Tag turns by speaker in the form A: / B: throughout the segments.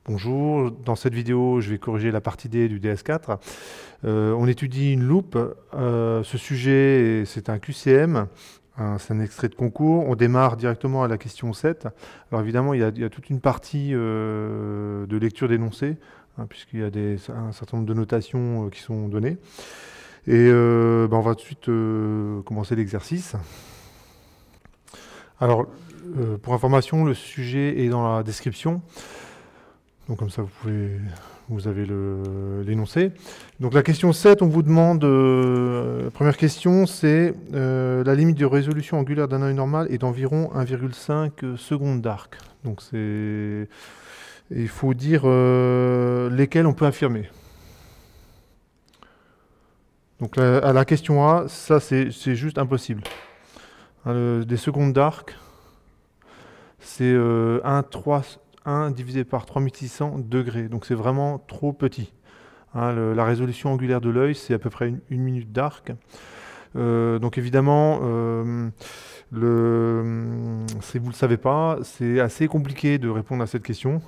A: Bonjour, dans cette vidéo, je vais corriger la partie D du DS4. On étudie une loupe. Ce sujet, c'est un QCM, c'est un extrait de concours. On démarre directement à la question 7. Alors évidemment, il y a toute une partie de lecture d'énoncés, puisqu'il y a un certain nombre de notations qui sont données. Et on va tout de suite commencer l'exercice. Alors, pour information, le sujet est dans la description. Donc comme ça, vous avez l'énoncé. Donc la question 7, on vous demande, la première question, c'est la limite de résolution angulaire d'un œil normal est d'environ 1,5 secondes d'arc. Donc il faut dire lesquels on peut affirmer. Donc à la question A, ça c'est juste impossible. Des secondes d'arc, c'est 1 divisé par 3600 degrés. Donc c'est vraiment trop petit. La résolution angulaire de l'œil, c'est à peu près une minute d'arc. Donc évidemment, si vous ne le savez pas, c'est assez compliqué de répondre à cette question.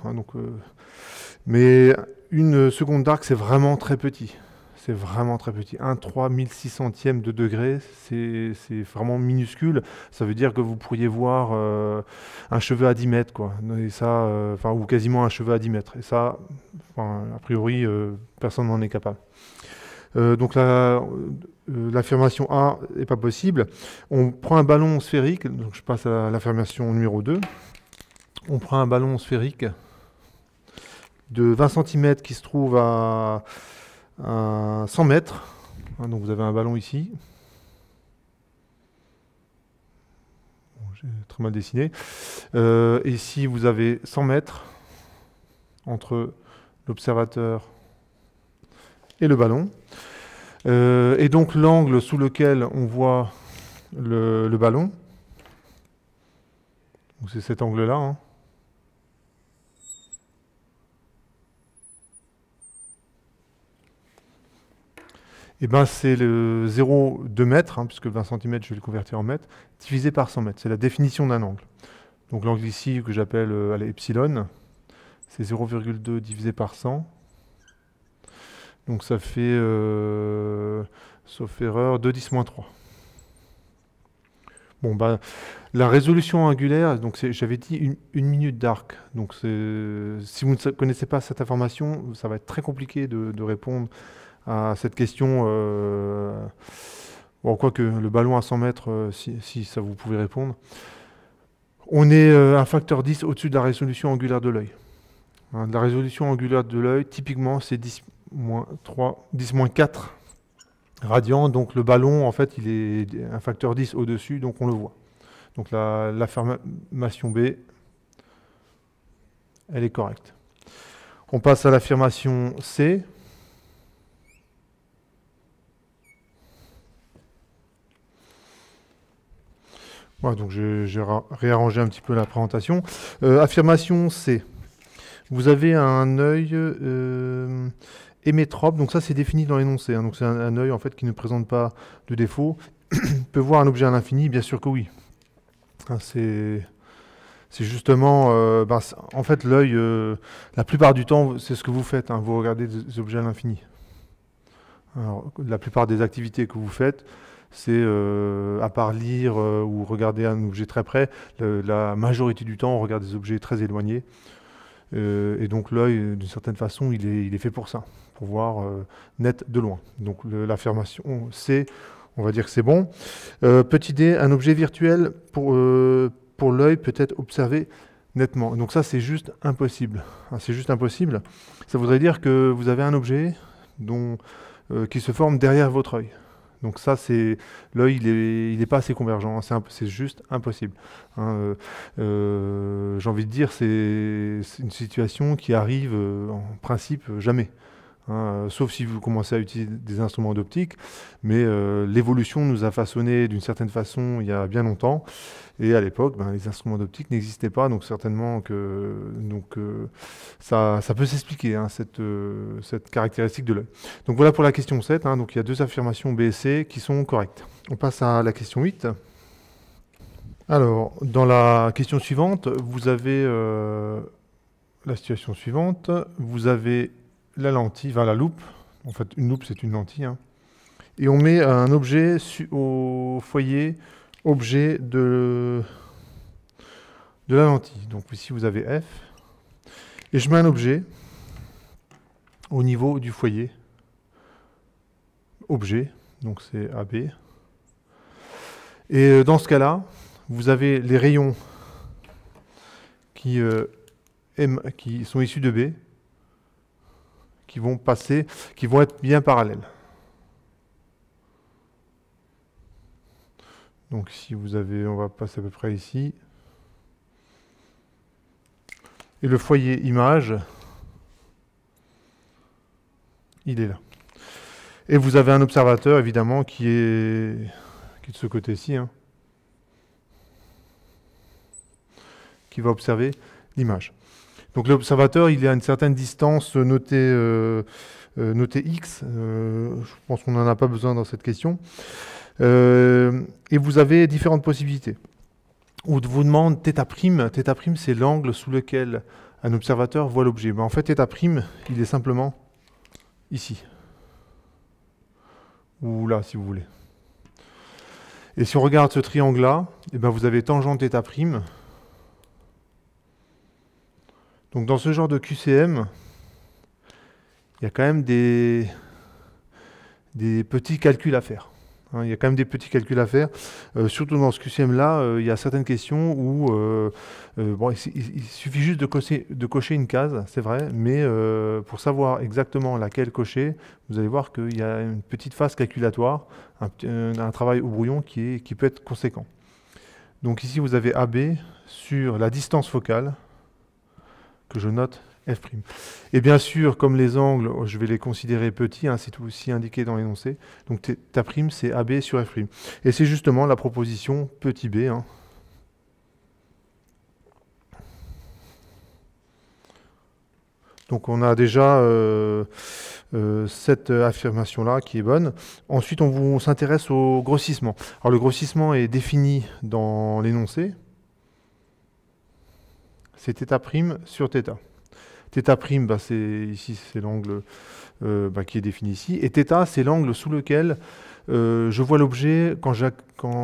A: Mais une seconde d'arc, c'est vraiment très petit. C'est vraiment très petit. 1/3600e de degré, c'est vraiment minuscule. Ça veut dire que vous pourriez voir un cheveu à 10 mètres, quoi. Et ça, ou quasiment un cheveu à 10 mètres. Et ça, a priori, personne n'en est capable. Donc l'affirmation A n'est pas possible. On prend un ballon sphérique, donc je passe à l'affirmation numéro 2. On prend un ballon sphérique de 20 cm qui se trouve à 100 mètres. Donc vous avez un ballon ici. Bon, j'ai très mal dessiné. Ici, vous avez 100 mètres entre l'observateur et le ballon. Et donc l'angle sous lequel on voit le ballon, c'est cet angle-là. Et c'est le 0,2 mètres, puisque 20 cm, je vais le convertir en mètres, divisé par 100 mètres. C'est la définition d'un angle. Donc l'angle ici, que j'appelle epsilon, c'est 0,2 divisé par 100. Donc ça fait, sauf erreur, 2×10-3. Bon, la résolution angulaire, donc j'avais dit une minute d'arc. Donc si vous ne connaissez pas cette information, ça va être très compliqué de répondre à cette question. Quoique le ballon à 100 mètres, si ça vous pouvez répondre. On est un facteur 10 au-dessus de la résolution angulaire de l'œil. La résolution angulaire de l'œil, typiquement, c'est 10-4 radians. Donc le ballon, en fait, il est un facteur 10 au-dessus, donc on le voit. Donc l'affirmation B, elle est correcte. On passe à l'affirmation C. Voilà, donc j'ai réarrangé un petit peu la présentation. Affirmation C. Vous avez un œil hémétrope, donc ça c'est défini dans l'énoncé. Donc c'est un œil en fait qui ne présente pas de défaut. Peut voir un objet à l'infini, bien sûr que oui. C'est justement, en fait l'œil, la plupart du temps, c'est ce que vous faites. Vous regardez des objets à l'infini. Alors, la plupart des activités que vous faites, c'est, à part lire ou regarder un objet très près, la majorité du temps, on regarde des objets très éloignés. Et donc l'œil, d'une certaine façon, il est fait pour ça, pour voir net de loin. Donc l'affirmation C, on va dire que c'est bon. Petit D, un objet virtuel pour l'œil peut être observé nettement. Donc ça, c'est juste impossible. C'est juste impossible. Ça voudrait dire que vous avez un objet qui se forme derrière votre œil. Donc ça, l'œil, il n'est pas assez convergent, c'est juste impossible. J'ai envie de dire, c'est une situation qui arrive en principe jamais. Sauf si vous commencez à utiliser des instruments d'optique, mais l'évolution nous a façonné d'une certaine façon il y a bien longtemps, et à l'époque, les instruments d'optique n'existaient pas, donc certainement que ça peut s'expliquer, cette caractéristique de l'œil. Donc voilà pour la question 7, donc il y a deux affirmations B et C qui sont correctes. On passe à la question 8. Alors, dans la question suivante, vous avez la situation suivante. Vous avez la lentille, enfin la loupe. En fait, une loupe, c'est une lentille, hein. Et on met un objet au foyer, objet de la lentille. Donc ici, vous avez F. Et je mets un objet au niveau du foyer. Objet, donc c'est AB. Et dans ce cas-là, vous avez les rayons qui sont issus de B, qui vont être bien parallèles. Donc si vous avez, on va passer à peu près ici. Et le foyer image, il est là. Et vous avez un observateur, évidemment, qui est de ce côté-ci, hein, qui va observer l'image. Donc l'observateur, il est à une certaine distance notée X. Je pense qu'on n'en a pas besoin dans cette question. Et vous avez différentes possibilités. On vous demande θ'. θ', c'est l'angle sous lequel un observateur voit l'objet. En fait, θ', il est simplement ici. Ou là, si vous voulez. Et si on regarde ce triangle-là, eh ben vous avez tangente θ'. Donc dans ce genre de QCM, il y a quand même des petits calculs à faire. Hein, il y a quand même des petits calculs à faire. Surtout dans ce QCM-là, il y a certaines questions où bon, il suffit juste de cocher une case, c'est vrai, mais pour savoir exactement laquelle cocher, vous allez voir qu'il y a une petite phase calculatoire, un travail au brouillon qui peut être conséquent. Donc ici, vous avez AB sur la distance focale, que je note F'. Et bien sûr, comme les angles, je vais les considérer petits, hein, c'est aussi indiqué dans l'énoncé. Donc θ', c'est AB sur F'. Et c'est justement la proposition petit b. Hein. Donc on a déjà cette affirmation-là qui est bonne. Ensuite, on s'intéresse au grossissement. Alors le grossissement est défini dans l'énoncé. C'est θ' sur θ. θ', bah, ici, c'est l'angle qui est défini ici. Et θ, c'est l'angle sous lequel je vois l'objet quand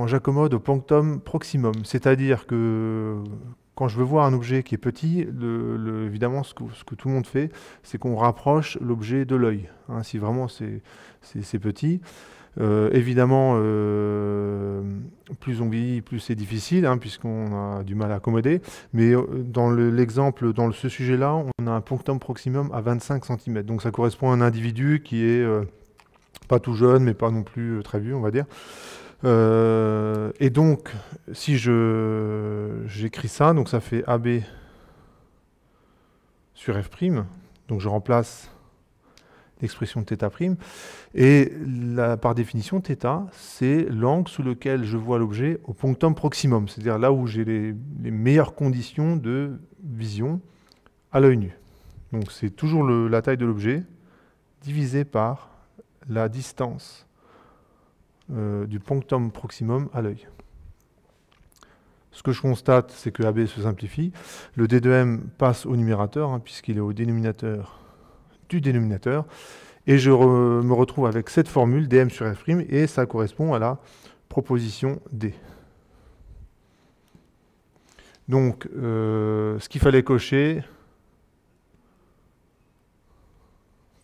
A: j'accommode au punctum proximum. C'est-à-dire que quand je veux voir un objet qui est petit, évidemment, ce que tout le monde fait, c'est qu'on rapproche l'objet de l'œil. Hein, si vraiment c'est petit. Évidemment, plus on vieillit, plus c'est difficile, hein, puisqu'on a du mal à accommoder. Mais dans l'exemple, dans ce sujet-là, on a un punctum proximum à 25 cm. Donc ça correspond à un individu qui est pas tout jeune, mais pas non plus très vieux, on va dire. Et donc, si j'écris ça, donc ça fait AB sur F'. Donc je remplace l'expression de θ'. Et par définition, θ, c'est l'angle sous lequel je vois l'objet au punctum proximum, c'est-à-dire là où j'ai les meilleures conditions de vision à l'œil nu. Donc c'est toujours la taille de l'objet divisé par la distance du punctum proximum à l'œil. Ce que je constate, c'est que AB se simplifie. Le D de M passe au numérateur, hein, puisqu'il est au dénominateur du dénominateur. Et je me retrouve avec cette formule dm sur F', et ça correspond à la proposition D. Donc, ce qu'il fallait cocher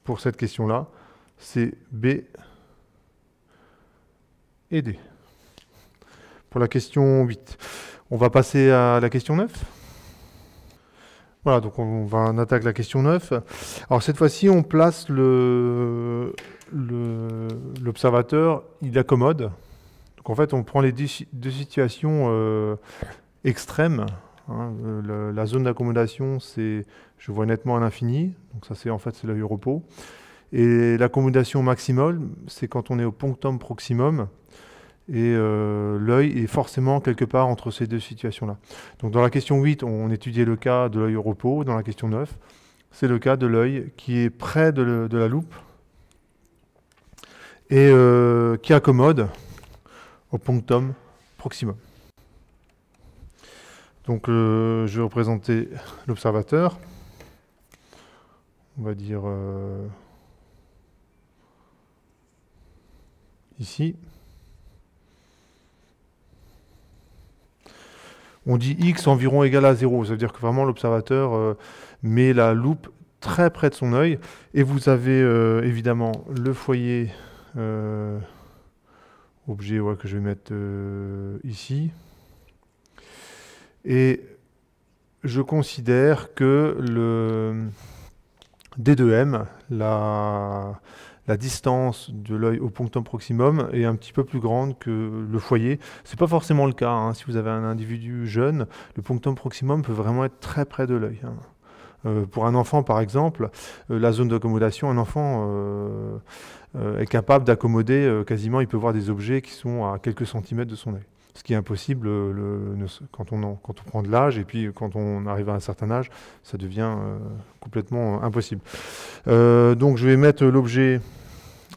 A: pour cette question-là, c'est B et D. Pour la question 8. On va passer à la question 9. Voilà, donc on attaque la question 9. Alors cette fois-ci, on place l'observateur, il accommode. Donc en fait, on prend les deux situations extrêmes. Hein. La zone d'accommodation, c'est je vois nettement à l'infini. Donc ça, c'est l'œil au repos. Et l'accommodation maximale, c'est quand on est au punctum proximum. Et l'œil est forcément quelque part entre ces deux situations-là. Donc dans la question 8, on étudiait le cas de l'œil au repos. Dans la question 9, c'est le cas de l'œil qui est près de la loupe et qui accommode au punctum proximum. Donc je vais représenter l'observateur. on va dire ici. On dit x environ égal à 0, ça veut dire que vraiment l'observateur met la loupe très près de son œil. Et vous avez évidemment le foyer, objet que je vais mettre ici. Et je considère que le D2M, la distance de l'œil au punctum proximum est un petit peu plus grande que le foyer. Ce n'est pas forcément le cas, hein. Si vous avez un individu jeune, le punctum proximum peut vraiment être très près de l'œil, hein. Pour un enfant, par exemple, la zone d'accommodation, un enfant est capable d'accommoder quasiment, il peut voir des objets qui sont à quelques centimètres de son œil. Ce qui est impossible quand on prend de l'âge, et puis quand on arrive à un certain âge, ça devient complètement impossible. Donc je vais mettre l'objet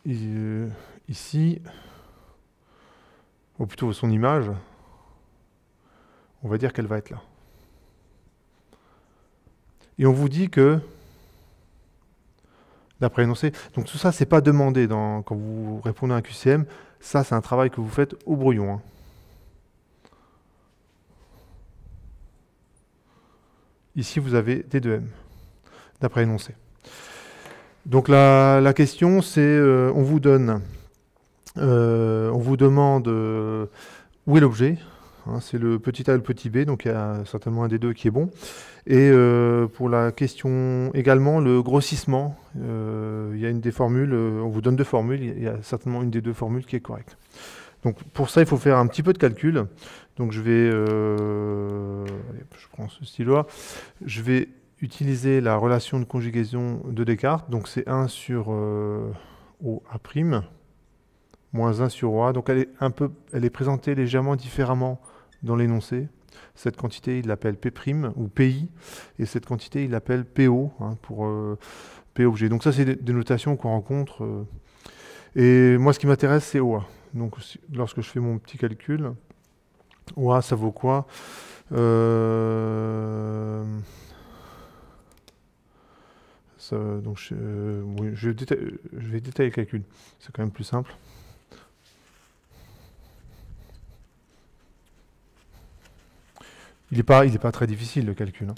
A: ici, ou plutôt son image. On va dire qu'elle va être là. Et on vous dit que, d'après l'énoncé, donc tout ça, c'est pas demandé quand vous répondez à un QCM, ça c'est un travail que vous faites au brouillon, hein. Ici, vous avez D2M, d'après l'énoncé. Donc la question, c'est, on vous demande où est l'objet, hein, c'est le petit a et le petit b, donc il y a certainement un des deux qui est bon. Et pour la question également, le grossissement, il y a une des formules, on vous donne deux formules, il y a certainement une des deux formules qui est correcte. Donc pour ça, il faut faire un petit peu de calcul. Donc je vais, allez, je prends ce stylo-là, je vais utiliser la relation de conjugaison de Descartes, donc c'est 1 sur OA', moins 1 sur OA, donc elle est présentée légèrement différemment dans l'énoncé. Cette quantité, il l'appelle P' ou PI, et cette quantité, il l'appelle PO, hein, pour P objet. Donc ça, c'est des notations qu'on rencontre. Et moi, ce qui m'intéresse, c'est OA. Donc lorsque je fais mon petit calcul, OA, ça vaut quoi? Donc oui, je vais détailler le calcul. C'est quand même plus simple. Il n'est pas très difficile, le calcul, hein.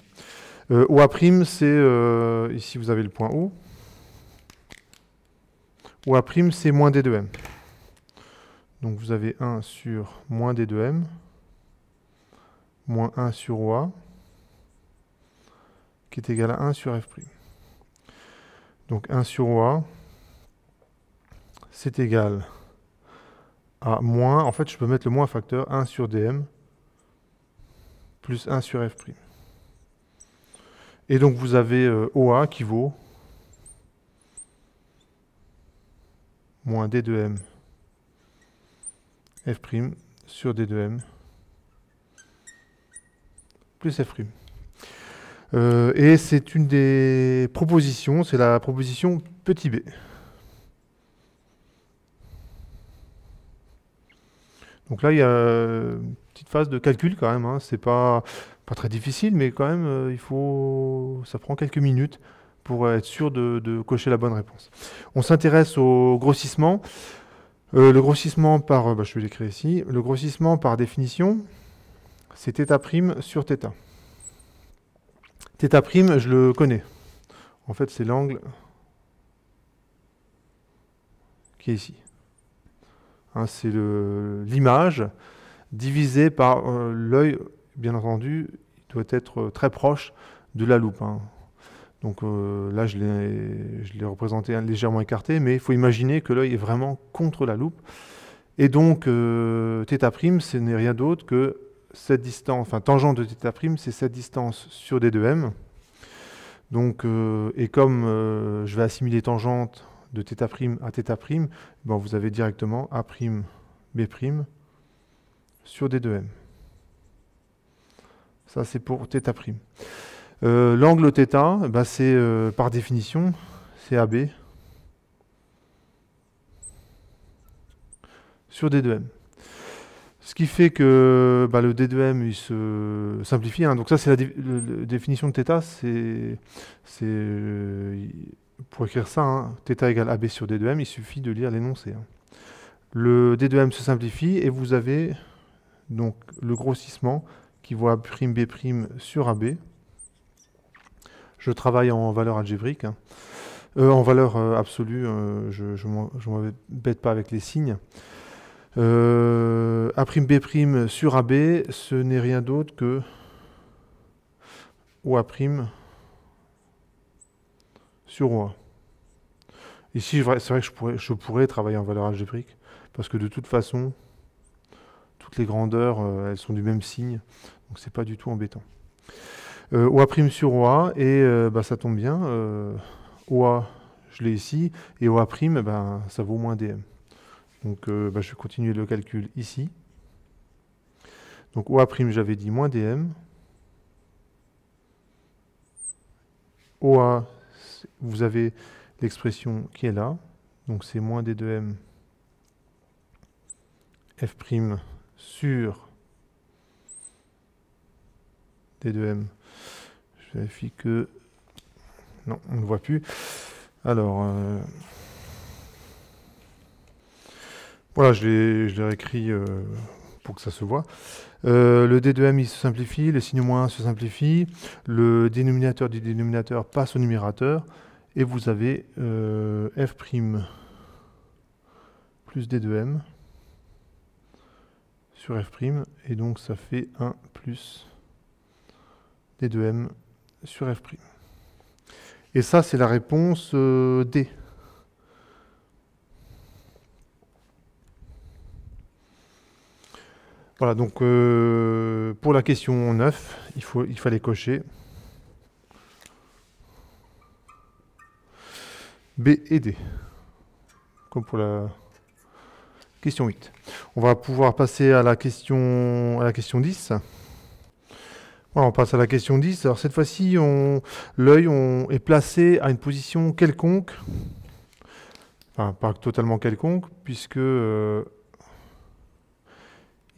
A: OA', c'est... ici, vous avez le point O. OA', c'est moins D2M. Donc, vous avez 1 sur moins D2M, moins 1 sur OA, qui est égal à 1 sur F'. Donc, 1 sur OA, c'est égal à moins... En fait, je peux mettre le moins facteur 1 sur DM, plus 1 sur F'. Et donc, vous avez OA qui vaut moins D2M F' sur D2M plus F'. Et c'est une des propositions, c'est la proposition petit b. Donc là, il y a une petite phase de calcul quand même, hein. C'est pas très difficile, mais quand même, ça prend quelques minutes pour être sûr de cocher la bonne réponse. On s'intéresse au grossissement. Le grossissement par, je vais l'écrire ici, le grossissement par définition, c'est θ' sur θ. θ', je le connais. En fait, c'est l'angle qui est ici. Hein, c'est l'image divisée par l'œil, bien entendu, il doit être très proche de la loupe, hein. Donc là, je l'ai représenté légèrement écarté, mais il faut imaginer que l'œil est vraiment contre la loupe. Et donc, θ', ce n'est rien d'autre que cette distance, enfin, tangente de θ', c'est cette distance sur D2M. Donc, et comme je vais assimiler tangente de θ' à θ', ben, vous avez directement A', B' sur D2M. Ça, c'est pour θ'. L'angle θ, bah, c'est par définition, c'est AB sur D2M. Ce qui fait que le D2M il se simplifie, hein. Donc ça, c'est la définition de θ. Pour écrire ça, hein, θ égale AB sur D2M, il suffit de lire l'énoncé, hein. Le D2M se simplifie et vous avez donc le grossissement qui vaut A'B' sur AB. Je travaille en valeur algébrique, hein. En valeur absolue, je ne m'embête pas avec les signes. A'B' sur AB, ce n'est rien d'autre que OA' sur OA. Ici, c'est vrai que je pourrais travailler en valeur algébrique, parce que de toute façon, toutes les grandeurs, elles sont du même signe, donc c'est pas du tout embêtant. OA' sur OA, et ça tombe bien, OA, je l'ai ici, et OA', ça vaut moins DM. Donc je vais continuer le calcul ici. Donc OA', j'avais dit moins DM. OA, vous avez l'expression qui est là. Donc c'est moins D2M F' sur D2M. Je vérifie que... Non, on ne voit plus. Alors... Voilà, je l'ai réécrit pour que ça se voit. Le D2M, il se simplifie, le signe moins 1 se simplifie, le dénominateur du dénominateur passe au numérateur, et vous avez F' plus D2M sur F', et donc ça fait 1 plus D2M sur F'. Et ça, c'est la réponse D. Voilà, donc pour la question 9, il fallait cocher B et D, comme pour la question 8. On va pouvoir passer à la question 10. Voilà, on passe à la question 10. Alors cette fois-ci, l'œil est placé à une position quelconque, enfin pas totalement quelconque, puisque...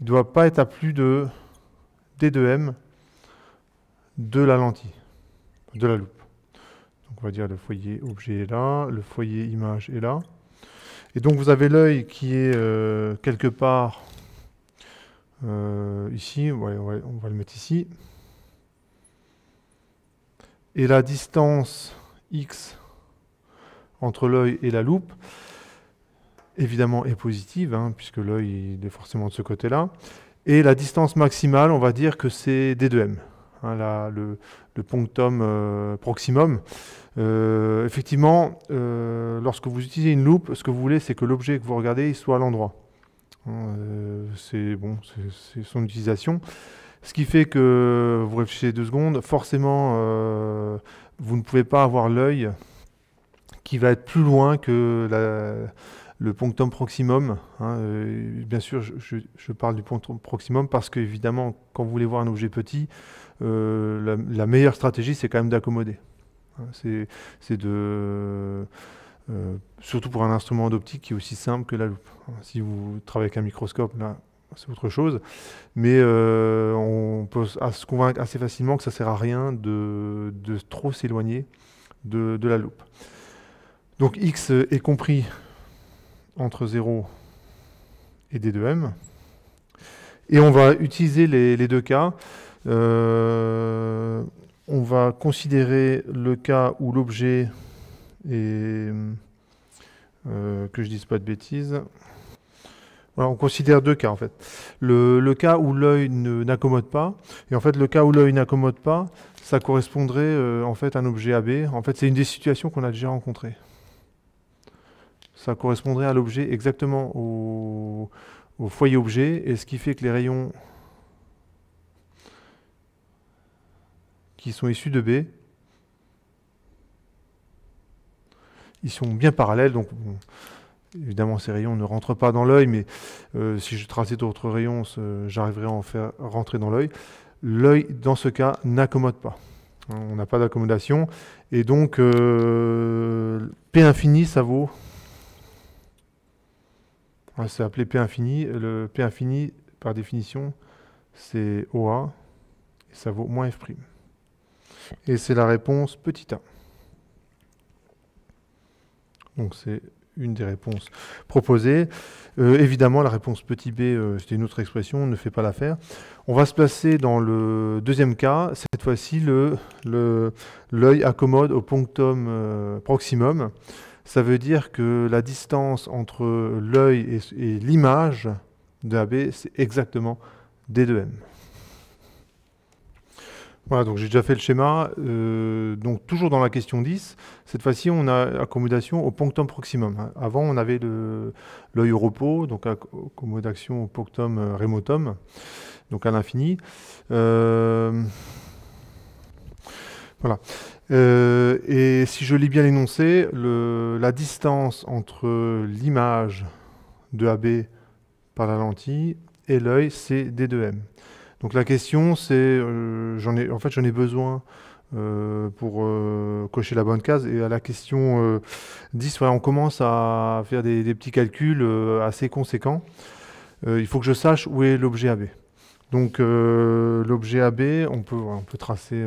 A: il ne doit pas être à plus de D2M de la lentille, de la loupe. Donc on va dire le foyer objet est là, le foyer image est là. Et donc vous avez l'œil qui est quelque part ici, ouais, on va le mettre ici. Et la distance X entre l'œil et la loupe, évidemment, est positive, hein, puisque l'œil est forcément de ce côté-là. Et la distance maximale, on va dire que c'est D2M, hein, le punctum proximum. Effectivement, lorsque vous utilisez une loupe, ce que vous voulez, c'est que l'objet que vous regardez il soit à l'endroit. C'est son utilisation. Ce qui fait que, vous réfléchissez 2 secondes, forcément, vous ne pouvez pas avoir l'œil qui va être plus loin que le punctum proximum, hein. Bien sûr, je parle du punctum proximum parce qu'évidemment, quand vous voulez voir un objet petit, la meilleure stratégie, c'est quand même d'accommoder. Hein, surtout pour un instrument d'optique qui est aussi simple que la loupe. Si vous travaillez avec un microscope, là, c'est autre chose. Mais on peut se convaincre assez facilement que ça ne sert à rien de trop s'éloigner de la loupe. Donc X est compris entre 0 et D2M. Et on va utiliser les 2 cas. On va considérer le cas où l'objet est... que je ne dise pas de bêtises. Voilà, on considère 2 cas en fait. Le cas où l'œil n'accommode pas. Et en fait, le cas où l'œil n'accommode pas, ça correspondrait en fait à un objet AB. En fait, c'est une des situations qu'on a déjà rencontrées. Ça correspondrait à l'objet exactement au foyer objet, et ce qui fait que les rayons qui sont issus de B, ils sont bien parallèles, donc bon, évidemment ces rayons ne rentrent pas dans l'œil, mais si je traçais d'autres rayons, j'arriverais à en faire rentrer dans l'œil. L'œil, dans ce cas, n'accommode pas. On n'a pas d'accommodation, et donc P infini, ça vaut... C'est appelé P infini. Le P infini par définition, c'est OA, et ça vaut moins F'. Et c'est la réponse petit a. Donc c'est une des réponses proposées. Évidemment, la réponse petit b, c'était une autre expression, ne fait pas l'affaire. On va se placer dans le deuxième cas. Cette fois-ci, l'œil accommode au punctum proximum. Ça veut dire que la distance entre l'œil et l'image de AB, c'est exactement D2M. Voilà, donc j'ai déjà fait le schéma. Donc toujours dans la question 10, cette fois-ci on a accommodation au punctum proximum. Avant on avait l'œil au repos, donc accommodation au punctum remotum, donc à l'infini. Voilà. Et si je lis bien l'énoncé, la distance entre l'image de AB par la lentille et l'œil, c'est D2M. Donc la question, c'est, j'en ai besoin pour cocher la bonne case. Et à la question 10, voilà, on commence à faire des petits calculs assez conséquents. Il faut que je sache où est l'objet AB. Donc l'objet AB, on peut tracer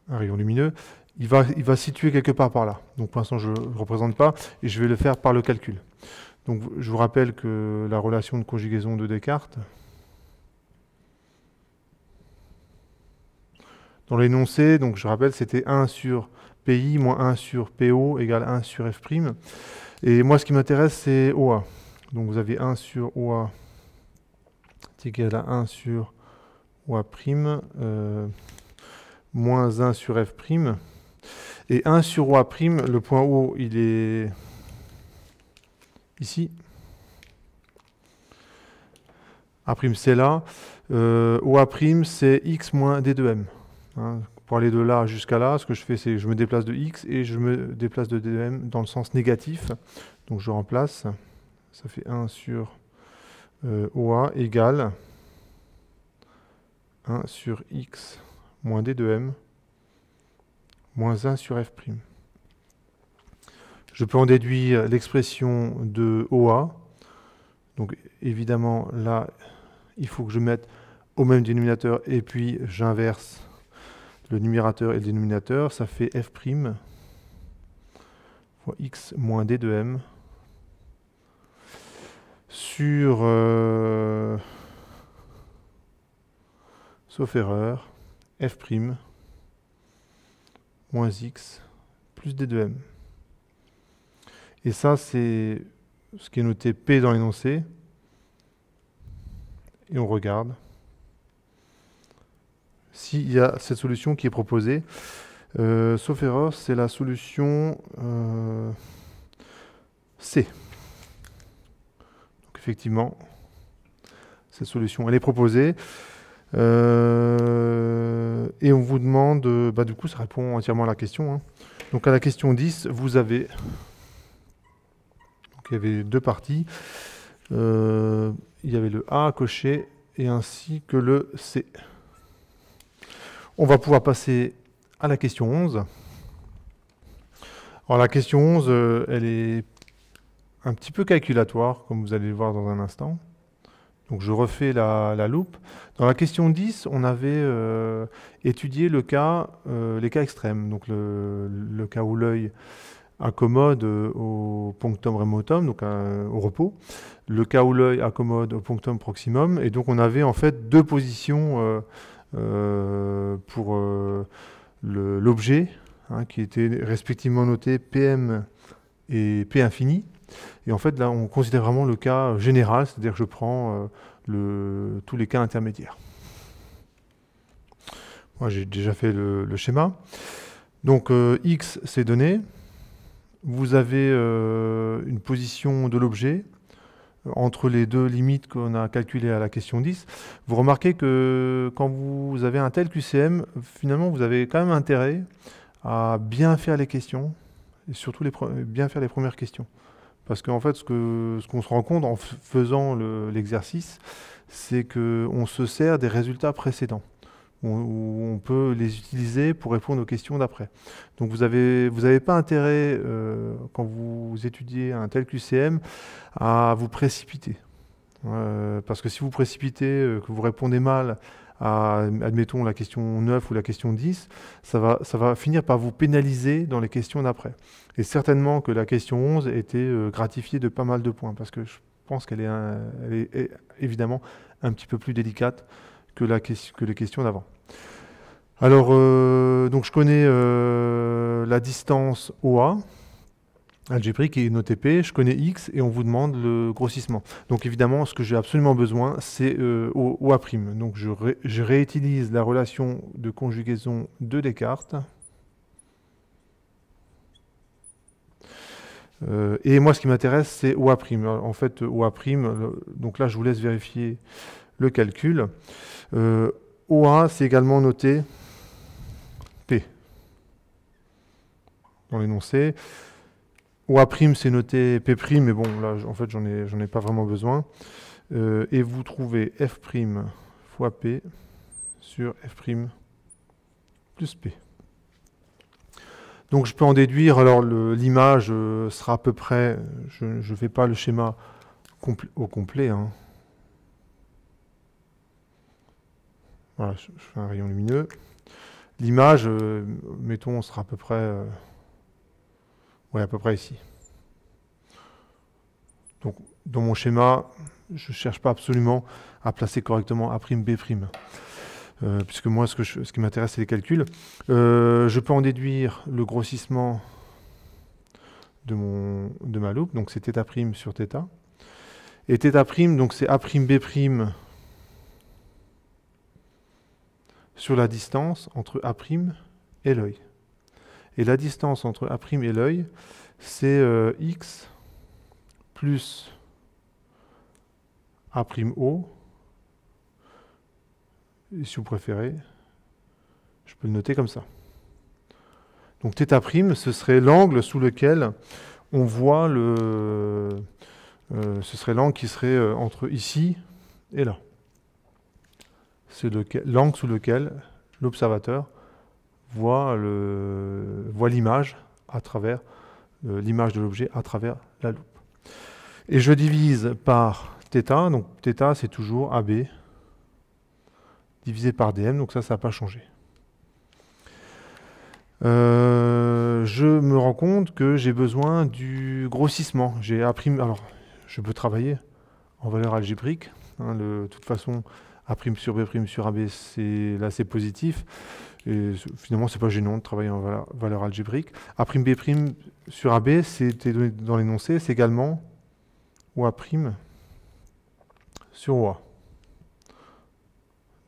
A: un rayon lumineux. Il va se situer quelque part par là. Donc pour l'instant, je ne le représente pas et je vais le faire par le calcul. Donc je vous rappelle que la relation de conjugaison de Descartes, dans l'énoncé, donc je rappelle, c'était 1 sur PI moins 1 sur PO égale 1 sur F'. Et moi, ce qui m'intéresse, c'est OA. Donc vous avez 1 sur OA est égal à 1 sur OA', moins 1 sur F'. Et 1 sur OA', le point O, il est ici. A', c'est là. OA', c'est X moins D2M. Hein, pour aller de là jusqu'à là, ce que je fais, c'est que je me déplace de X et je me déplace de D2M dans le sens négatif. Donc je remplace. Ça fait 1 sur OA égale 1 sur X moins D2M moins 1 sur F'. Je peux en déduire l'expression de OA. Donc évidemment, là, il faut que je mette au même dénominateur et puis j'inverse le numérateur et le dénominateur. Ça fait F' fois X moins D2M sur, sauf erreur, F' moins X plus D2M. Et ça, c'est ce qui est noté P dans l'énoncé. Et on regarde s'il y a cette solution qui est proposée. Sauf erreur, c'est la solution C. Donc effectivement, cette solution, elle est proposée. Et on vous demande, du coup, ça répond entièrement à la question. Hein. Donc à la question 10, vous avez... Donc il y avait deux parties. Il y avait le A à cocher et ainsi que le C. On va pouvoir passer à la question 11. Alors la question 11, elle est un petit peu calculatoire, comme vous allez le voir dans un instant. Donc je refais la loupe. Dans la question 10, on avait étudié les cas extrêmes, donc le cas où l'œil accommode au punctum remotum, donc au repos, le cas où l'œil accommode au punctum proximum, et donc on avait en fait deux positions pour l'objet, hein, qui étaient respectivement notés PM et P infini. Et en fait là on considère vraiment le cas général, c'est-à-dire que je prends tous les cas intermédiaires. Moi j'ai déjà fait le schéma. Donc X c'est donné. Vous avez une position de l'objet entre les deux limites qu'on a calculées à la question 10. Vous remarquez que quand vous avez un tel QCM, finalement, vous avez quand même intérêt à bien faire les questions, et surtout bien faire les premières questions. Parce qu'en fait, ce qu'on se rend compte en faisant l'exercice, c'est qu'on se sert des résultats précédents. Où on peut les utiliser pour répondre aux questions d'après. Donc vous avez pas intérêt, quand vous étudiez un tel QCM, à vous précipiter. Parce que si vous précipitez, que vous répondez mal à, admettons, la question 9 ou la question 10, ça va finir par vous pénaliser dans les questions d'après. Et certainement que la question 11 était gratifiée de pas mal de points, parce que je pense qu'elle est évidemment un petit peu plus délicate que les questions d'avant. Alors, donc je connais la distance OA, algébrique et une OTP, je connais X et on vous demande le grossissement. Donc évidemment, ce que j'ai absolument besoin, c'est OA'. Donc je réutilise la relation de conjugaison de Descartes. Et moi, ce qui m'intéresse, c'est OA'. En fait, OA', donc là, je vous laisse vérifier le calcul. OA, c'est également noté P dans l'énoncé. OA', c'est noté P', mais bon, là, en fait, j'en ai pas vraiment besoin. Et vous trouvez F' fois P sur F' plus P. Donc je peux en déduire, alors l'image sera à peu près, je ne fais pas le schéma au complet. Hein. Voilà, je fais un rayon lumineux. L'image, mettons, sera à peu près, ouais, à peu près ici. Donc dans mon schéma, je ne cherche pas absolument à placer correctement A', B'. Puisque moi, ce qui m'intéresse, c'est les calculs. Je peux en déduire le grossissement de ma loupe, donc c'est θ' sur θ. Et θ', donc c'est A'B' sur la distance entre A' et l'œil. Et la distance entre A' et l'œil, c'est X plus A'O. Et si vous préférez, je peux le noter comme ça. Donc θ', ce serait l'angle sous lequel on voit ce serait l'angle qui serait entre ici et là. C'est l'angle sous lequel l'observateur voit l'image à travers l'image de l'objet à travers la loupe. Et je divise par θ, donc θ c'est toujours AB divisé par dm, donc ça n'a pas changé. Je me rends compte que j'ai besoin du grossissement. J'ai appris, alors je peux travailler en valeur algébrique. Hein, de toute façon, A' sur B' sur AB, là c'est positif. Et finalement, c'est pas gênant de travailler en valeur algébrique. A', B' sur AB, c'était donné dans l'énoncé, c'est également OA' sur OA.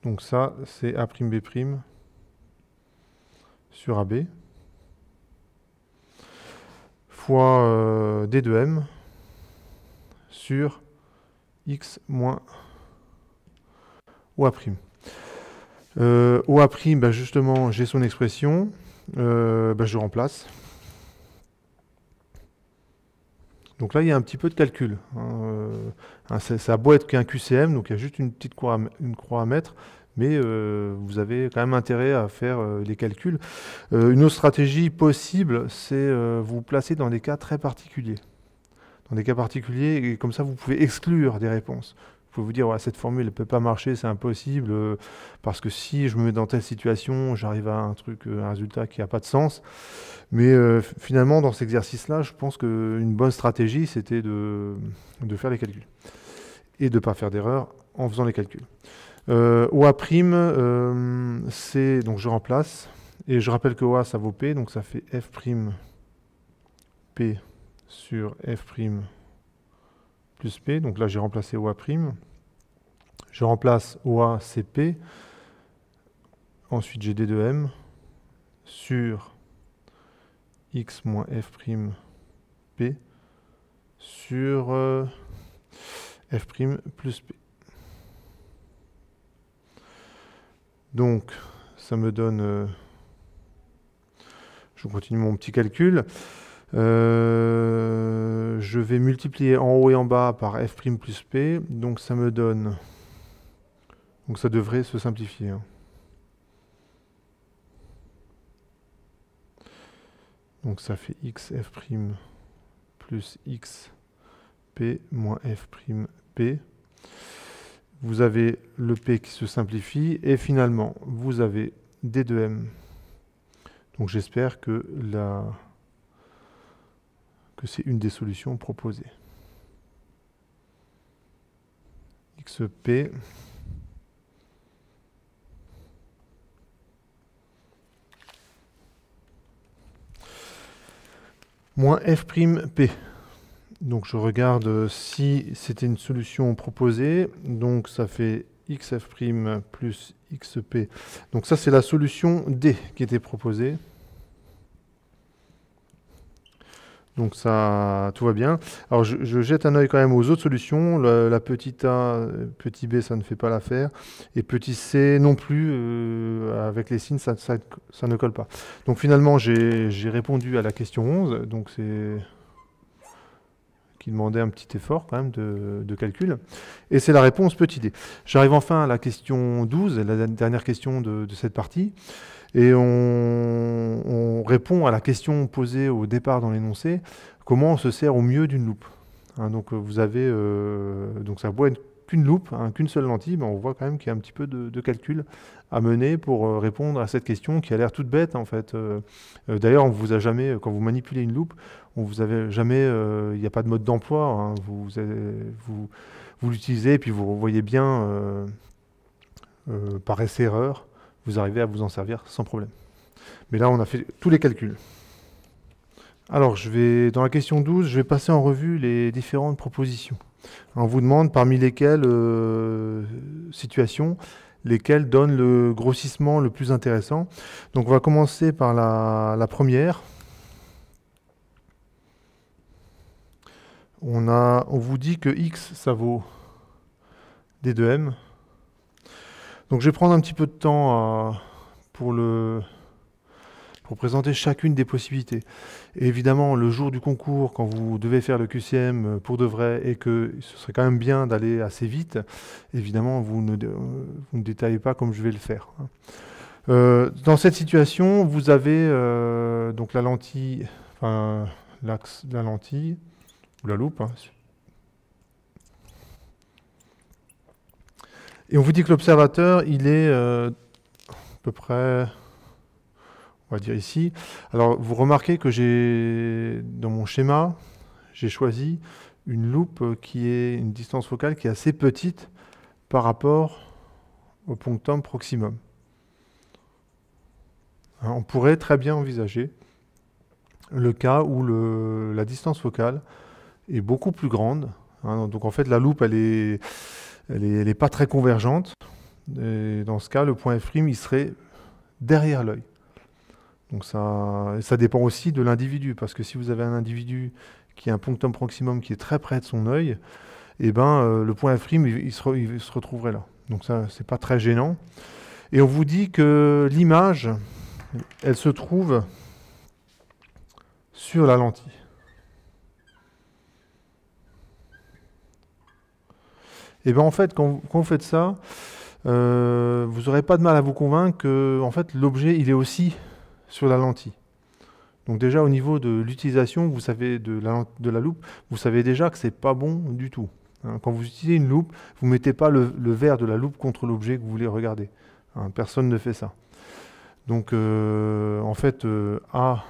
A: Donc ça, c'est A', B' sur AB fois D de M sur X moins OA'. OA', bah justement, j'ai son expression, je remplace. Donc là, il y a un petit peu de calcul. Ça a beau être qu'un QCM, donc il y a juste une petite croix à mettre, mais vous avez quand même intérêt à faire les calculs. Une autre stratégie possible, c'est vous placer dans des cas très particuliers. Dans des cas particuliers, et comme ça, vous pouvez exclure des réponses. Vous pouvez vous dire, ouais, cette formule ne peut pas marcher, c'est impossible, parce que si je me mets dans telle situation, j'arrive à un résultat qui n'a pas de sens. Mais finalement, dans cet exercice-là, je pense qu'une bonne stratégie, c'était de faire les calculs. Et de ne pas faire d'erreur en faisant les calculs. OA', c'est, donc je remplace, et je rappelle que OA, ça vaut P, donc ça fait F' P sur F' plus P, donc là j'ai remplacé OA'. Je remplace OA, c'est P, ensuite j'ai D de M sur X moins F' P sur F' plus P. Donc, ça me donne... je continue mon petit calcul. Je vais multiplier en haut et en bas par F' plus P. Donc, ça me donne... Donc, ça devrait se simplifier. Hein. Donc, ça fait X F' plus X P moins F' P Vous avez le P qui se simplifie, et finalement, vous avez D de M. Donc j'espère que c'est une des solutions proposées. XP moins F'P. Donc je regarde si c'était une solution proposée. Donc ça fait XF' plus XP. Donc ça c'est la solution D qui était proposée. Donc ça, tout va bien. Alors je jette un œil quand même aux autres solutions. La petite A, petit b, ça ne fait pas l'affaire. Et petit c non plus, avec les signes, ça ne colle pas. Donc finalement, j'ai répondu à la question 11. Donc c'est qui demandait un petit effort quand même de calcul. Et c'est la réponse petit d. J'arrive enfin à la question 12, la dernière question de cette partie. Et on répond à la question posée au départ dans l'énoncé, comment on se sert au mieux d'une loupe. Hein, donc vous avez, donc ça doit être qu'une loupe, hein, qu'une seule lentille, mais on voit quand même qu'il y a un petit peu de calcul à mener pour répondre à cette question qui a l'air toute bête en fait. D'ailleurs, on vous a jamais, quand vous manipulez une loupe, on vous avait jamais, il n'y a pas de mode d'emploi. Hein, vous l'utilisez et puis vous voyez bien par essai-erreur. Vous arrivez à vous en servir sans problème. Mais là, on a fait tous les calculs. Alors, dans la question 12, je vais passer en revue les différentes propositions. On vous demande parmi lesquelles situations, lesquelles donnent le grossissement le plus intéressant. Donc, on va commencer par la première. On vous dit que X, ça vaut D de M. Donc je vais prendre un petit peu de temps pour présenter chacune des possibilités. Et évidemment, le jour du concours, quand vous devez faire le QCM pour de vrai et que ce serait quand même bien d'aller assez vite, évidemment, vous ne détaillez pas comme je vais le faire. Dans cette situation, vous avez donc la lentille, enfin l'axe de la lentille, ou la loupe, hein. Et on vous dit que l'observateur, il est à peu près, on va dire ici. Alors, vous remarquez que dans mon schéma, j'ai choisi une loupe qui est une distance focale qui est assez petite par rapport au punctum proximum. Hein, on pourrait très bien envisager le cas où la distance focale est beaucoup plus grande. Hein, donc, en fait, la loupe, elle n'est pas très convergente. Et dans ce cas, le point F', il serait derrière l'œil. Donc ça dépend aussi de l'individu, parce que si vous avez un individu qui a un punctum proximum qui est très près de son œil, eh ben, le point F', il se retrouverait là. Donc ça, c'est pas très gênant. Et on vous dit que l'image, elle se trouve sur la lentille. Et bien en fait, quand vous faites ça, vous n'aurez pas de mal à vous convaincre que en fait, l'objet, il est aussi sur la lentille. Donc déjà, au niveau de l'utilisation, vous savez, de la loupe, vous savez déjà que c'est pas bon du tout. Hein, quand vous utilisez une loupe, vous ne mettez pas le verre de la loupe contre l'objet que vous voulez regarder. Hein, personne ne fait ça. Donc en fait, A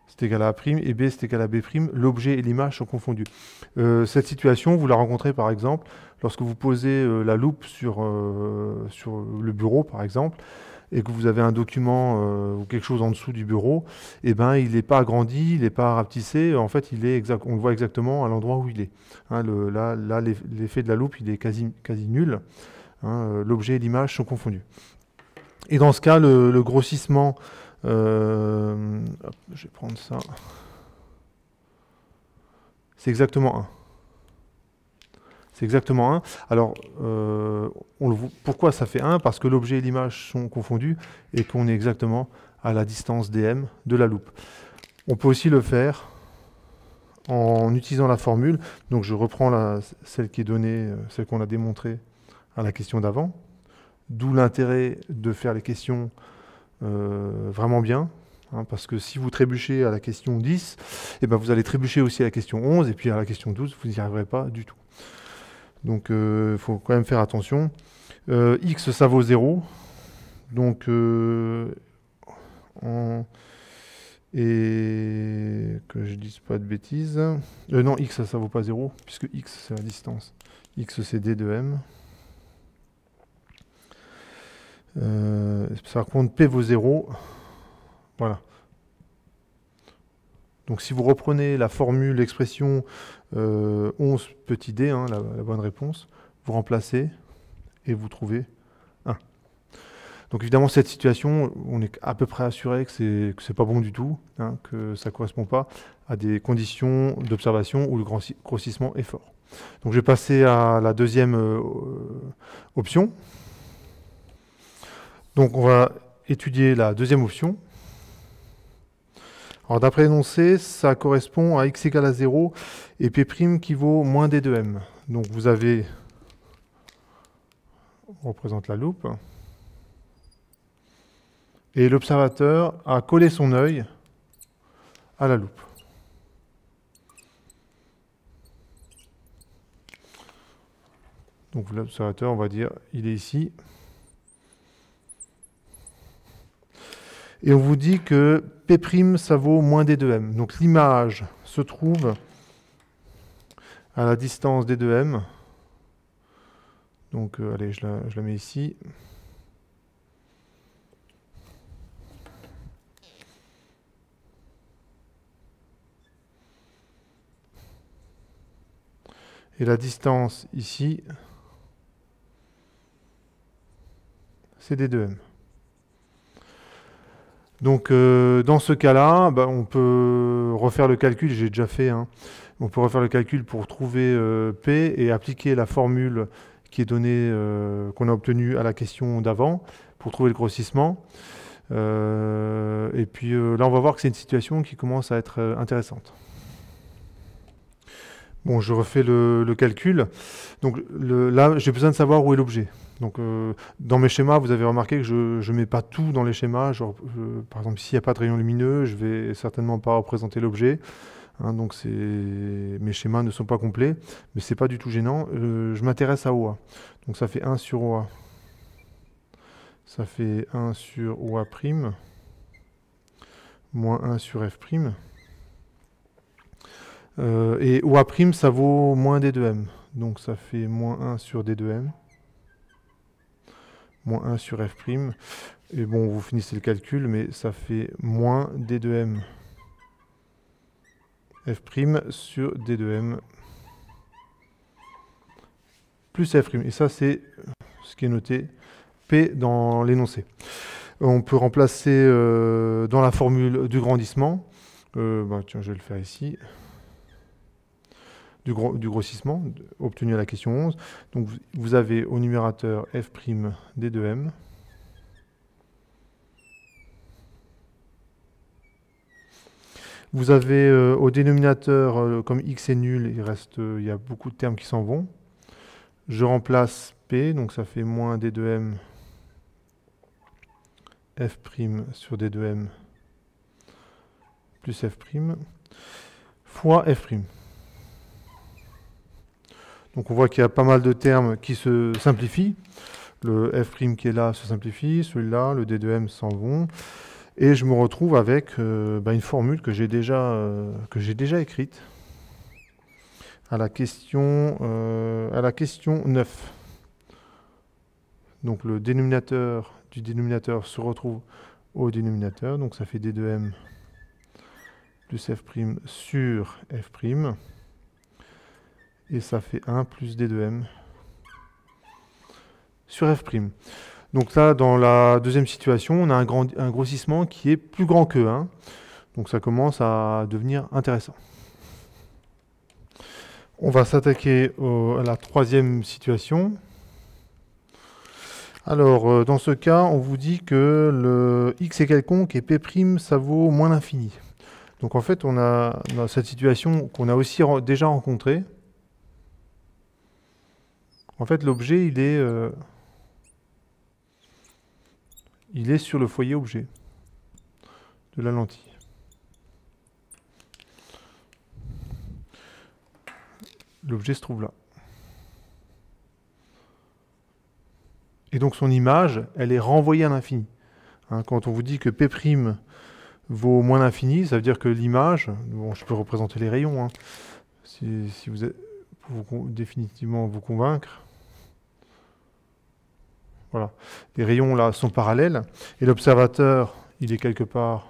A: c'est égal à A' et B c'est égal à B', l'objet et l'image sont confondus. Cette situation, vous la rencontrez par exemple lorsque vous posez la loupe sur le bureau par exemple, et que vous avez un document ou quelque chose en dessous du bureau, et ben il n'est pas agrandi, il n'est pas rapetissé, en fait on le voit exactement à l'endroit où il est. Hein, là l'effet de la loupe il est quasi nul. Hein, l'objet et l'image sont confondus. Et dans ce cas, le grossissement, je vais prendre ça, c'est exactement 1. C'est exactement 1. Alors, pourquoi ça fait 1? Parce que l'objet et l'image sont confondus et qu'on est exactement à la distance dm de la loupe. On peut aussi le faire en utilisant la formule. Donc je reprends celle qui est donnée, celle qu'on a démontrée à la question d'avant. D'où l'intérêt de faire les questions vraiment bien. Hein, parce que si vous trébuchez à la question 10, eh ben vous allez trébucher aussi à la question 11 et puis à la question 12, vous n'y arriverez pas du tout. Donc il faut quand même faire attention. X, ça vaut 0. Donc, et que je dise pas de bêtises. Non, X, ça vaut pas 0, puisque X, c'est la distance. X, c'est D de M. Ça compte P vaut 0. Voilà. Donc si vous reprenez la formule, l'expression 11 petit d, hein, la bonne réponse, vous remplacez et vous trouvez 1. Donc évidemment, cette situation, on est à peu près assuré que c'est pas bon du tout, hein, que ça ne correspond pas à des conditions d'observation où le grossissement est fort. Donc je vais passer à la deuxième option. Donc on va étudier la deuxième option. Alors d'après l'énoncé, ça correspond à x égale à 0 et p' qui vaut moins d de m. Donc vous avez, on représente la loupe, et l'observateur a collé son œil à la loupe. Donc l'observateur, on va dire, il est ici. Et on vous dit que P', ça vaut moins d de m. Donc l'image se trouve à la distance d de m. Donc allez, je la mets ici. Et la distance ici, c'est d de m. Donc dans ce cas-là, on peut refaire le calcul, j'ai déjà fait, hein. On peut refaire le calcul pour trouver P et appliquer la formule qui est donnée, qu'on a obtenue à la question d'avant, pour trouver le grossissement. Et puis là, on va voir que c'est une situation qui commence à être intéressante. Bon, je refais le calcul. Donc là, j'ai besoin de savoir où est l'objet. Donc dans mes schémas, vous avez remarqué que je ne mets pas tout dans les schémas. Genre, par exemple, s'il n'y a pas de rayon lumineux, je ne vais certainement pas représenter l'objet. Hein, donc mes schémas ne sont pas complets, mais ce n'est pas du tout gênant. Je m'intéresse à OA. Donc ça fait 1 sur OA. Ça fait 1 sur OA', moins 1 sur F'. Et OA', ça vaut moins D de M. Donc ça fait moins 1 sur D de M. Moins 1 sur F'. Et bon, vous finissez le calcul, mais ça fait moins D de M F' sur D de M plus F'. Et ça, c'est ce qui est noté P dans l'énoncé. On peut remplacer dans la formule du grandissement. Tiens, je vais le faire ici. Du grossissement obtenu à la question 11. Donc vous avez au numérateur F' D de M. Vous avez au dénominateur, comme x est nul, il y a beaucoup de termes qui s'en vont. Je remplace P, donc ça fait moins D de M F' sur D de M plus F' fois F'. Donc on voit qu'il y a pas mal de termes qui se simplifient. Le F' qui est là se simplifie, celui-là, le D de M s'en vont. Et je me retrouve avec une formule que j'ai déjà écrite à la question 9. Donc le dénominateur du dénominateur se retrouve au dénominateur. Donc ça fait D de M plus F' sur F'. Et ça fait 1 plus D de M sur F'. Donc là, dans la deuxième situation, on a un grossissement qui est plus grand que 1. Donc ça commence à devenir intéressant. On va s'attaquer à la troisième situation. Alors, dans ce cas, on vous dit que le x est quelconque et p', ça vaut moins l'infini. Donc en fait, on a cette situation qu'on a aussi déjà rencontrée. En fait, l'objet, il est sur le foyer objet de la lentille. L'objet se trouve là. Et donc son image, elle est renvoyée à l'infini. Hein, quand on vous dit que P' vaut moins l'infini, ça veut dire que l'image, bon, je peux représenter les rayons, hein, si vous êtes, pour définitivement vous convaincre. Voilà. Les rayons là sont parallèles, et l'observateur, il est quelque part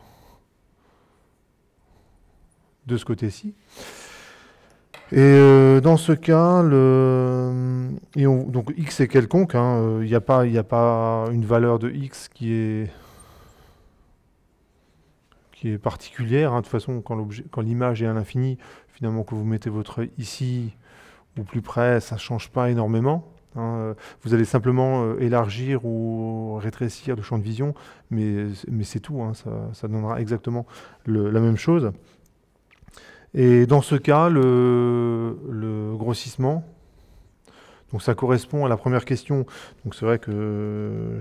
A: de ce côté-ci. Et dans ce cas, donc x est quelconque, hein, il n'y a pas une valeur de x qui est particulière. Hein. De toute façon, quand l'image est à l'infini, finalement, que vous mettez votre œil ici ou plus près, ça ne change pas énormément. Hein. Vous allez simplement élargir ou rétrécir le champ de vision, mais c'est tout. Hein. Ça donnera exactement la même chose. Et dans ce cas, le grossissement, donc ça correspond à la première question. Donc c'est vrai que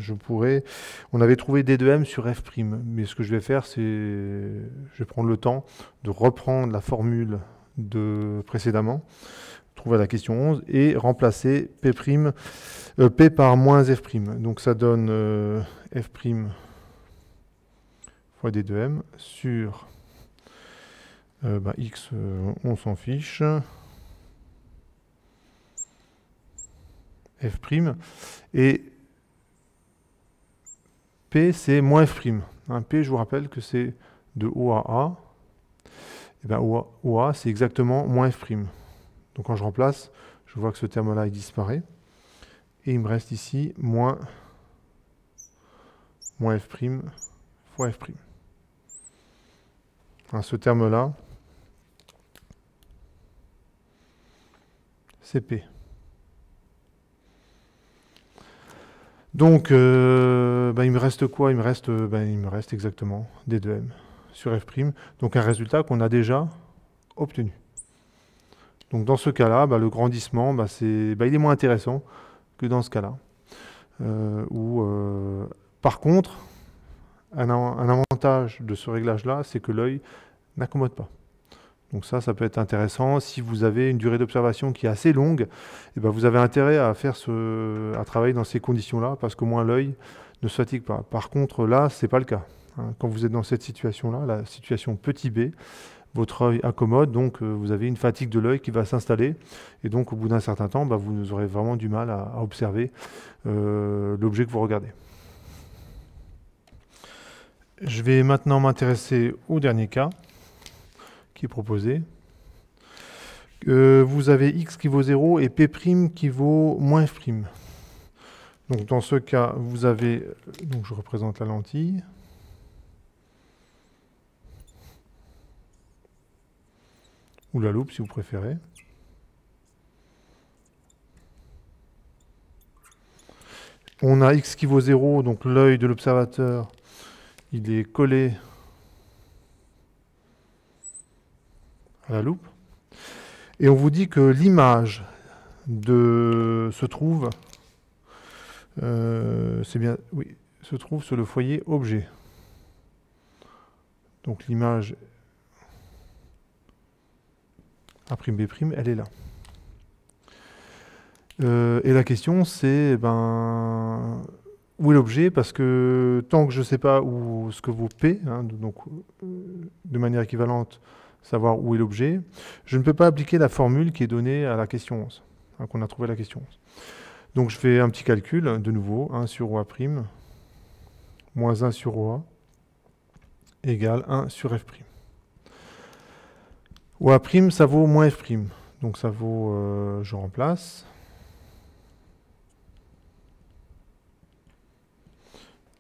A: on avait trouvé D de M sur F', mais ce que je vais faire, c'est, je vais prendre le temps de reprendre la formule de précédemment, trouver la question 11, et remplacer P par moins F'. Donc ça donne F' fois D de M sur X, on s'en fiche. F'. Et P, c'est moins F'. Hein, P, je vous rappelle que c'est de O à A. Et bien, O à A, c'est exactement moins F'. Donc quand je remplace, je vois que ce terme-là, il disparaît. Et il me reste ici moins F' fois F'. Hein, ce terme-là, c'est P. Donc, il me reste quoi? Il me reste exactement D de M sur F'. Donc un résultat qu'on a déjà obtenu. Donc dans ce cas-là, le grandissement, il est moins intéressant que dans ce cas-là. Par contre, un avantage de ce réglage-là, c'est que l'œil n'accommode pas. Donc ça peut être intéressant. Si vous avez une durée d'observation qui est assez longue, vous avez intérêt à travailler dans ces conditions-là, parce qu'au moins l'œil ne se fatigue pas. Par contre, là, ce n'est pas le cas. Hein. Quand vous êtes dans cette situation-là, la situation petit b, votre œil accommode, donc vous avez une fatigue de l'œil qui va s'installer, et donc au bout d'un certain temps, vous aurez vraiment du mal à observer l'objet que vous regardez. Je vais maintenant m'intéresser au dernier cas qui est proposé. Vous avez x qui vaut 0 et p' qui vaut moins f'. Donc dans ce cas, vous avez, donc je représente la lentille. Ou la loupe si vous préférez. On a x qui vaut 0, donc l'œil de l'observateur, il est collé à la loupe. Et on vous dit que l'image se trouve sur le foyer objet. Donc l'image A'B', elle est là. Et la question, c'est où est l'objet? Parce que tant que je ne sais pas ce que vaut P, hein, donc de manière équivalente, savoir où est l'objet, je ne peux pas appliquer la formule qui est donnée à la question 11, hein, qu'on a trouvé à la question 11. Donc je fais un petit calcul, de nouveau, 1 sur OA', moins 1 sur OA, égale 1 sur F'. OA', ça vaut moins F', donc ça vaut, je remplace.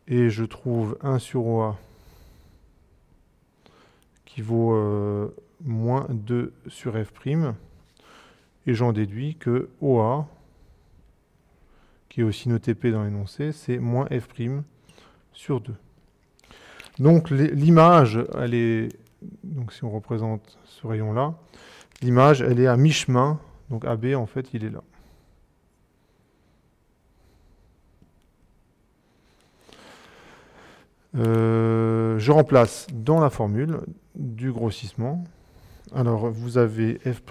A: Et je trouve 1 sur OA qui vaut moins 2 sur F'. Et j'en déduis que OA, qui est aussi noté P dans l'énoncé, c'est moins F' sur 2. Donc l'image, elle est, donc si on représente ce rayon-là, l'image, elle est à mi-chemin. Donc AB, en fait, il est là. Je remplace dans la formule du grossissement. Alors, vous avez F'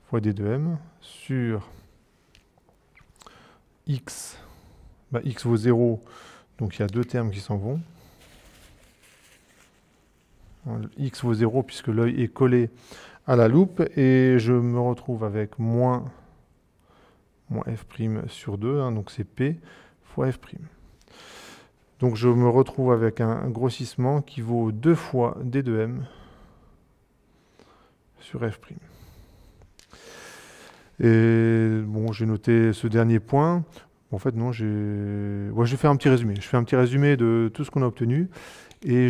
A: fois D de M sur x, x vaut 0, donc il y a deux termes qui s'en vont. X vaut 0 puisque l'œil est collé à la loupe, et je me retrouve avec moins f' sur 2, hein, donc c'est P fois f'. Donc je me retrouve avec un grossissement qui vaut 2 fois D2M sur f'. Et bon, j'ai noté ce dernier point. En fait, non, je vais faire un petit résumé. Je fais un petit résumé de tout ce qu'on a obtenu, et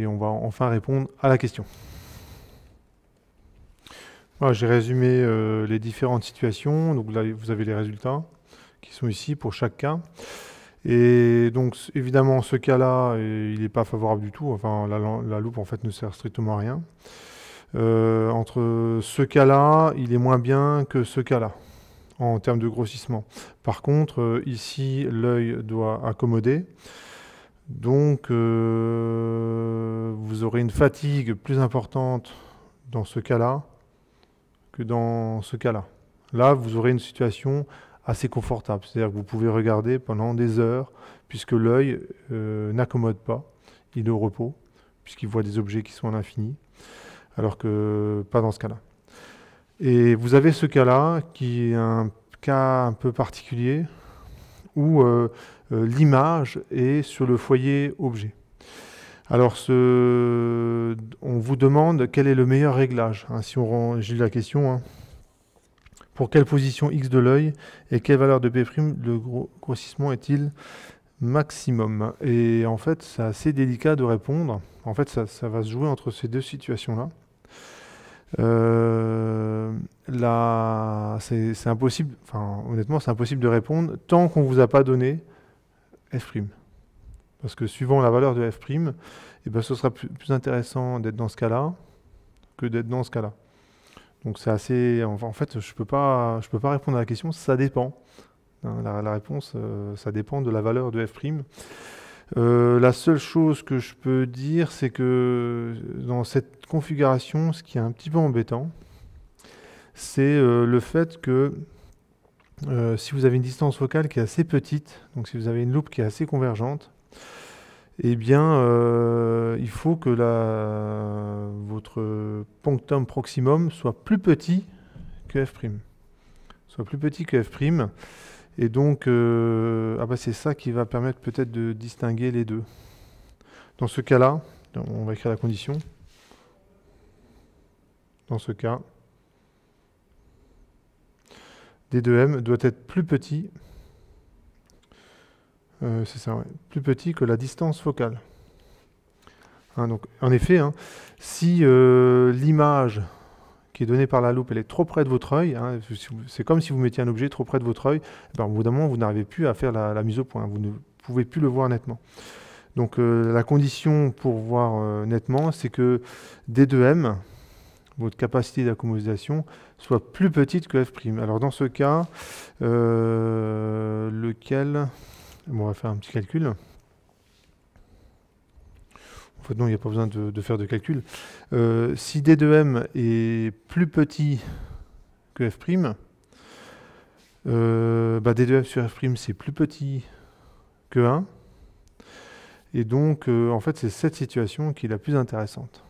A: on va enfin répondre à la question. Voilà, j'ai résumé les différentes situations. Donc là, vous avez les résultats qui sont ici pour chaque cas. Et donc, évidemment, ce cas-là, il n'est pas favorable du tout. Enfin, la loupe, en fait, ne sert strictement à rien. Entre ce cas-là, il est moins bien que ce cas-là, en termes de grossissement. Par contre, ici, l'œil doit accommoder. Donc, vous aurez une fatigue plus importante dans ce cas-là que dans ce cas-là. Là, vous aurez une situation assez confortable. C'est-à-dire que vous pouvez regarder pendant des heures, puisque l'œil n'accommode pas, il est au repos, puisqu'il voit des objets qui sont à l'infini, alors que pas dans ce cas-là. Et vous avez ce cas-là, qui est un cas un peu particulier, où l'image est sur le foyer objet. Alors, on vous demande quel est le meilleur réglage. Hein, si j'ai lu la question, hein, pour quelle position x de l'œil et quelle valeur de P' le grossissement est-il maximum? Et en fait, c'est assez délicat de répondre. En fait, ça va se jouer entre ces deux situations-là. Là, c'est impossible, enfin, honnêtement, c'est impossible de répondre tant qu'on ne vous a pas donné f'. Parce que suivant la valeur de f', eh ben, ce sera plus intéressant d'être dans ce cas-là que d'être dans ce cas-là. Donc c'est assez... En fait, je peux pas répondre à la question, ça dépend. Hein, la réponse, ça dépend de la valeur de f'. La seule chose que je peux dire, c'est que dans cette configuration, ce qui est un petit peu embêtant, c'est le fait que si vous avez une distance focale qui est assez petite, donc si vous avez une loupe qui est assez convergente, eh bien, il faut que votre punctum proximum soit plus petit que f'. Soit plus petit que f'. Et donc, c'est ça qui va permettre peut-être de distinguer les deux. Dans ce cas-là, on va écrire la condition. Dans ce cas, D2M doit être plus petit. C'est ça, ouais, plus petit que la distance focale. Hein, donc, en effet, hein, si l'image qui est donnée par la loupe, elle est trop près de votre œil, hein, c'est comme si vous mettiez un objet trop près de votre œil, ben, au bout d'un moment, vous n'arrivez plus à faire la mise au point, vous ne pouvez plus le voir nettement. Donc la condition pour voir nettement, c'est que D2M, votre capacité d'accommodation, soit plus petite que f'. Alors dans ce cas, lequel... Bon, on va faire un petit calcul. En fait, non, il n'y a pas besoin de faire de calcul. Si D2M est plus petit que f', D2M sur f', c'est plus petit que 1. Et donc, en fait, c'est cette situation qui est la plus intéressante.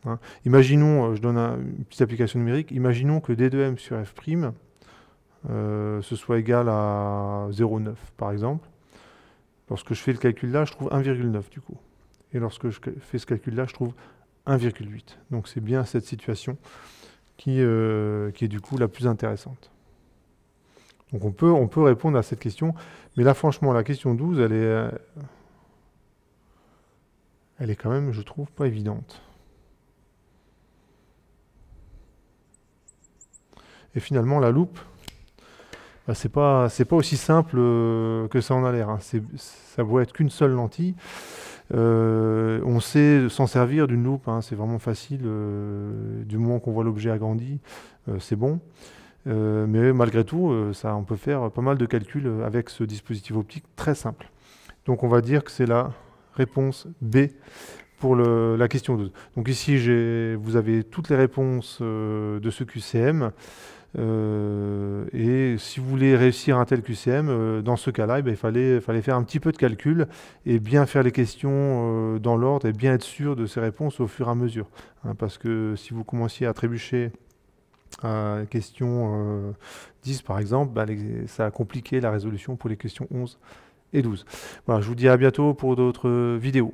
A: Hein. Imaginons, je donne une petite application numérique, imaginons que D2M sur f', ce soit égal à 0,9 par exemple. Lorsque je fais le calcul là, je trouve 1,9 du coup. Et lorsque je fais ce calcul là, je trouve 1,8. Donc c'est bien cette situation qui est du coup la plus intéressante. Donc on peut répondre à cette question, mais là franchement la question 12, elle est quand même, je trouve, pas évidente. Et finalement la loupe, c'est pas aussi simple que ça en a l'air. Hein. Ça doit être qu'une seule lentille. On sait s'en servir d'une loupe, hein, c'est vraiment facile. Du moment qu'on voit l'objet agrandi, c'est bon. Mais malgré tout, on peut faire pas mal de calculs avec ce dispositif optique très simple. Donc on va dire que c'est la réponse B pour la question 12. Donc ici, vous avez toutes les réponses de ce QCM. Et si vous voulez réussir un tel QCM, dans ce cas-là, eh ben, il fallait faire un petit peu de calcul et bien faire les questions dans l'ordre et bien être sûr de ses réponses au fur et à mesure. Hein, parce que si vous commenciez à trébucher à la question 10 par exemple, bah, ça a compliqué la résolution pour les questions 11 et 12. Voilà, je vous dis à bientôt pour d'autres vidéos.